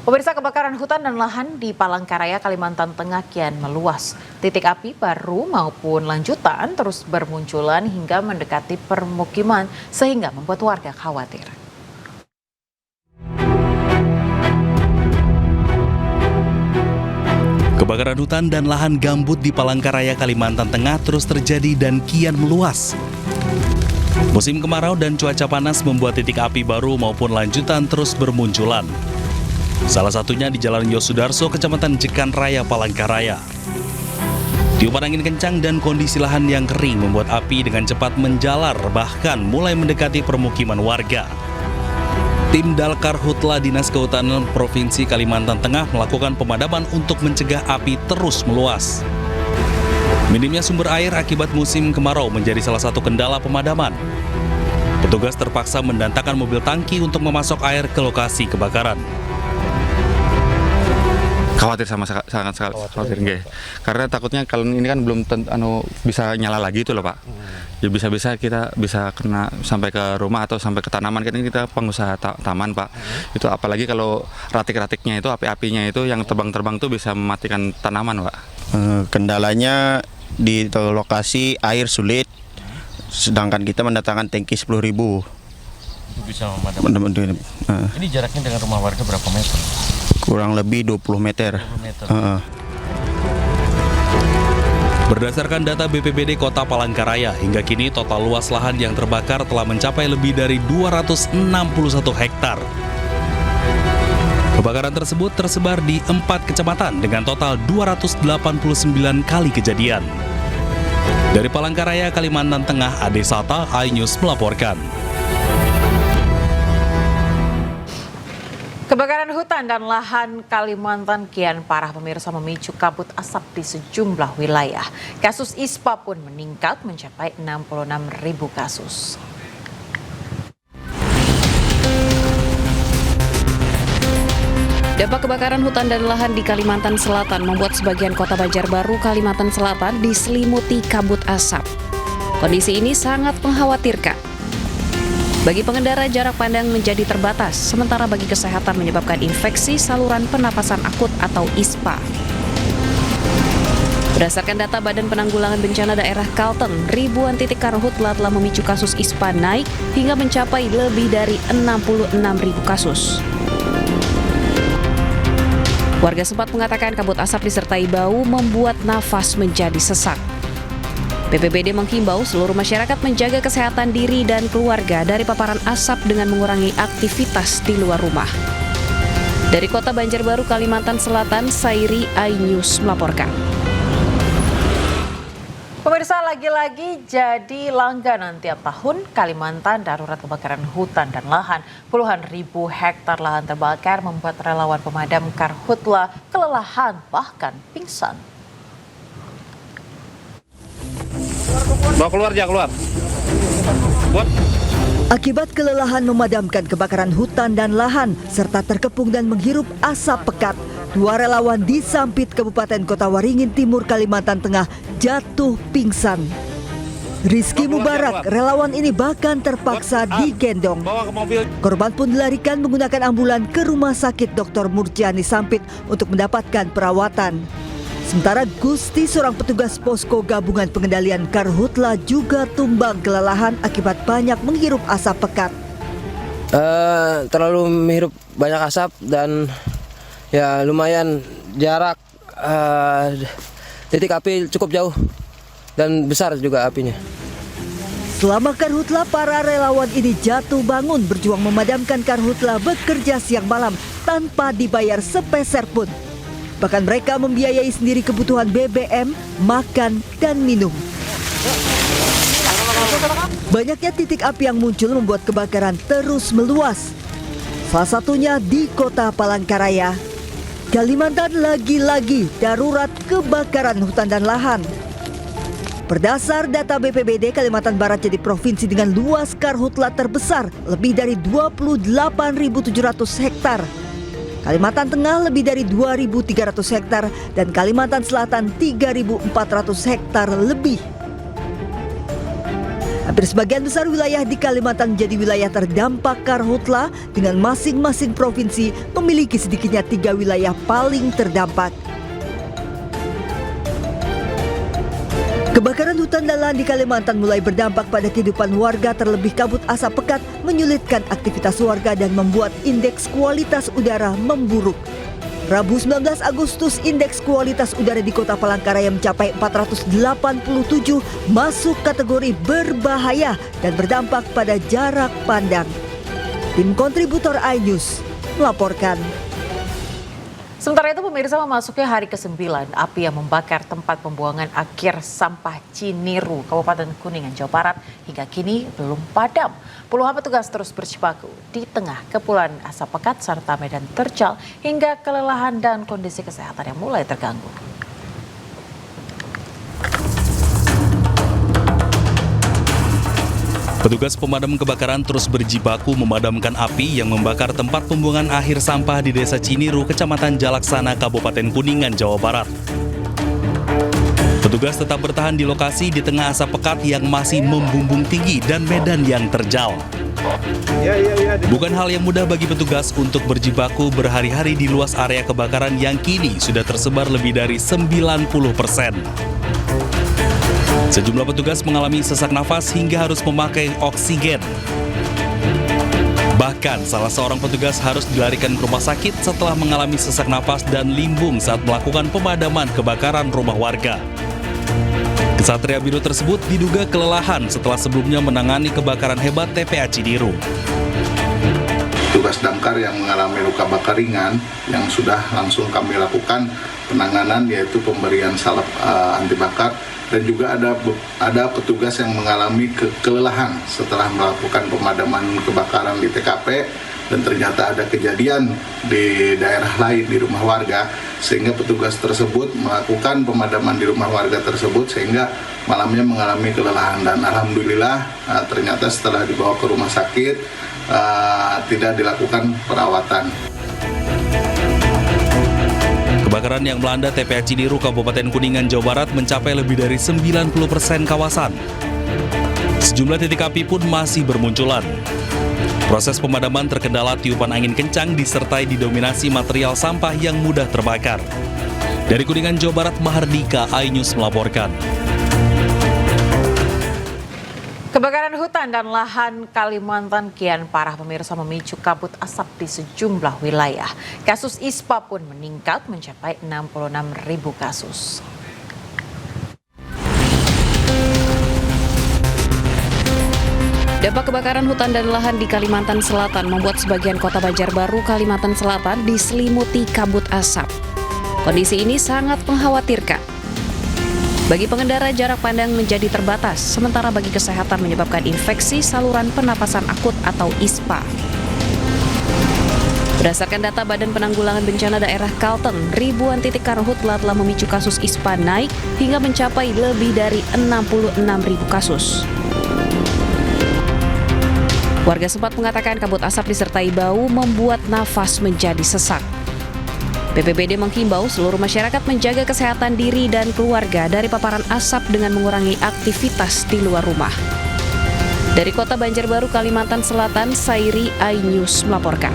Pemirsa, kebakaran hutan dan lahan di Palangkaraya, Kalimantan Tengah kian meluas. Titik api baru maupun lanjutan terus bermunculan hingga mendekati permukiman sehingga membuat warga khawatir. Kebakaran hutan dan lahan gambut di Palangkaraya, Kalimantan Tengah terus terjadi dan kian meluas. Musim kemarau dan cuaca panas membuat titik api baru maupun lanjutan terus bermunculan. Salah satunya di Jalan Yosudarso, Kecamatan Jekan Raya, Palangkaraya. Tiupan angin kencang dan kondisi lahan yang kering membuat api dengan cepat menjalar, bahkan mulai mendekati permukiman warga. Tim Dalkarhutla Dinas Kehutanan Provinsi Kalimantan Tengah melakukan pemadaman untuk mencegah api terus meluas. Minimnya sumber air akibat musim kemarau menjadi salah satu kendala pemadaman. Petugas terpaksa mendatangkan mobil tangki untuk memasok air ke lokasi kebakaran. Khawatir sangat khawatir nggih. Karena takutnya kalau ini kan belum bisa nyala lagi itu loh Pak. Ya bisa-bisa kita bisa kena sampai ke rumah atau sampai ke tanaman. Kan ini kita pengusaha taman Pak. Itu apalagi kalau ratik-ratiknya itu, api-apinya itu yang terbang-terbang tuh bisa mematikan tanaman Pak. Kendalanya di lokasi air sulit, sedangkan kita mendatangkan tangki 10.000. Bisa memadamkan. Ini jaraknya dengan rumah warga berapa meter? Kurang lebih 20 meter. 20 meter. Berdasarkan data BPBD Kota Palangkaraya, hingga kini total luas lahan yang terbakar telah mencapai lebih dari 261 hektar. Kebakaran tersebut tersebar di 4 kecamatan dengan total 289 kali kejadian. Dari Palangkaraya, Kalimantan Tengah, Ade Sata, iNews melaporkan. Kebakaran hutan dan lahan Kalimantan kian parah, pemirsa, memicu kabut asap di sejumlah wilayah. Kasus ISPA pun meningkat mencapai 66.000 kasus. Dampak kebakaran hutan dan lahan di Kalimantan Selatan membuat sebagian kota Banjarbaru, Kalimantan Selatan diselimuti kabut asap. Kondisi ini sangat mengkhawatirkan. Bagi pengendara, jarak pandang menjadi terbatas, sementara bagi kesehatan menyebabkan infeksi saluran pernapasan akut atau ISPA. Berdasarkan data Badan Penanggulangan Bencana Daerah Kalteng, ribuan titik karhutla telah memicu kasus ISPA naik hingga mencapai lebih dari 66.000 kasus. Warga sempat mengatakan kabut asap disertai bau membuat nafas menjadi sesak. BPBD menghimbau seluruh masyarakat menjaga kesehatan diri dan keluarga dari paparan asap dengan mengurangi aktivitas di luar rumah. Dari Kota Banjarbaru, Kalimantan Selatan, Sairi, iNews melaporkan. Pemirsa, lagi-lagi jadi langganan tiap tahun Kalimantan darurat kebakaran hutan dan lahan. Puluhan ribu hektar lahan terbakar membuat relawan pemadam karhutla kelelahan bahkan pingsan. Bawa keluar. Buat. Akibat kelelahan memadamkan kebakaran hutan dan lahan serta terkepung dan menghirup asap pekat, 2 relawan di Sampit, Kabupaten Kota Waringin Timur, Kalimantan Tengah jatuh pingsan. Rizky Mubarak, relawan ini bahkan terpaksa digendong. Korban pun dilarikan menggunakan ambulan ke Rumah Sakit Dr. Murjani Sampit untuk mendapatkan perawatan. Sementara Gusti, seorang petugas posko gabungan pengendalian karhutla, juga tumbang kelelahan akibat banyak menghirup asap pekat. Terlalu menghirup banyak asap dan ya lumayan jarak titik api cukup jauh dan besar juga apinya. Selama karhutla, para relawan ini jatuh bangun berjuang memadamkan karhutla, bekerja siang malam tanpa dibayar sepeser pun. Bahkan mereka membiayai sendiri kebutuhan BBM, makan, dan minum. Banyaknya titik api yang muncul membuat kebakaran terus meluas. Salah satunya di Kota Palangkaraya. Kalimantan lagi-lagi darurat kebakaran hutan dan lahan. Berdasar data BPBD, Kalimantan Barat jadi provinsi dengan luas karhutla terbesar, lebih dari 28.700 hektar. Kalimantan Tengah lebih dari 2.300 hektar dan Kalimantan Selatan 3.400 hektar lebih. Hampir sebagian besar wilayah di Kalimantan menjadi wilayah terdampak karhutla dengan masing-masing provinsi memiliki sedikitnya 3 wilayah paling terdampak. Kebakaran hutan dan lahan di Kalimantan mulai berdampak pada kehidupan warga, terlebih kabut asap pekat menyulitkan aktivitas warga dan membuat indeks kualitas udara memburuk. Rabu 19 Agustus, indeks kualitas udara di Kota Palangkaraya mencapai 487, masuk kategori berbahaya dan berdampak pada jarak pandang. Tim kontributor iNews melaporkan. Sementara itu pemirsa, memasuki hari ke-9, api yang membakar tempat pembuangan akhir sampah Ciniru, Kabupaten Kuningan, Jawa Barat hingga kini belum padam. Puluhan petugas terus berjibaku di tengah kepulan asap pekat serta medan terjal hingga kelelahan dan kondisi kesehatan yang mulai terganggu. Petugas pemadam kebakaran terus berjibaku memadamkan api yang membakar tempat pembuangan akhir sampah di Desa Ciniru, Kecamatan Jalaksana, Kabupaten Kuningan, Jawa Barat. Petugas tetap bertahan di lokasi di tengah asap pekat yang masih membumbung tinggi dan medan yang terjal. Bukan hal yang mudah bagi petugas untuk berjibaku berhari-hari di luas area kebakaran yang kini sudah tersebar lebih dari 90%. Sejumlah petugas mengalami sesak nafas hingga harus memakai oksigen. Bahkan salah seorang petugas harus dilarikan ke rumah sakit setelah mengalami sesak nafas dan limbung saat melakukan pemadaman kebakaran rumah warga. Kesatria Biru tersebut diduga kelelahan setelah sebelumnya menangani kebakaran hebat TPA Ciniru. Tugas damkar yang mengalami luka bakar ringan yang sudah langsung kami lakukan penanganan, yaitu pemberian salep anti bakar, dan juga ada petugas yang mengalami kelelahan setelah melakukan pemadaman kebakaran di TKP dan ternyata ada kejadian di daerah lain di rumah warga, sehingga petugas tersebut melakukan pemadaman di rumah warga tersebut sehingga malamnya mengalami kelelahan, dan alhamdulillah ternyata setelah dibawa ke rumah sakit tidak dilakukan perawatan. Kebakaran yang melanda TPA Ciniru, Kabupaten Kuningan, Jawa Barat mencapai lebih dari 90% kawasan. Sejumlah titik api pun masih bermunculan. Proses pemadaman terkendala tiupan angin kencang disertai didominasi material sampah yang mudah terbakar. Dari Kuningan, Jawa Barat, Mahardika, iNews melaporkan. Kebakaran hutan dan lahan Kalimantan kian parah pemirsa, memicu kabut asap di sejumlah wilayah. Kasus ISPA pun meningkat mencapai 66.000 kasus. Dampak kebakaran hutan dan lahan di Kalimantan Selatan membuat sebagian kota Banjarbaru, Kalimantan Selatan diselimuti kabut asap. Kondisi ini sangat mengkhawatirkan. Bagi pengendara, jarak pandang menjadi terbatas, sementara bagi kesehatan menyebabkan infeksi saluran pernapasan akut atau ISPA. Berdasarkan data Badan Penanggulangan Bencana Daerah Kalteng, ribuan titik karhutla telah memicu kasus ISPA naik hingga mencapai lebih dari 66.000 kasus. Warga sempat mengatakan kabut asap disertai bau membuat nafas menjadi sesak. BPBD menghimbau seluruh masyarakat menjaga kesehatan diri dan keluarga dari paparan asap dengan mengurangi aktivitas di luar rumah. Dari Kota Banjarbaru, Kalimantan Selatan, Sairi, iNews melaporkan.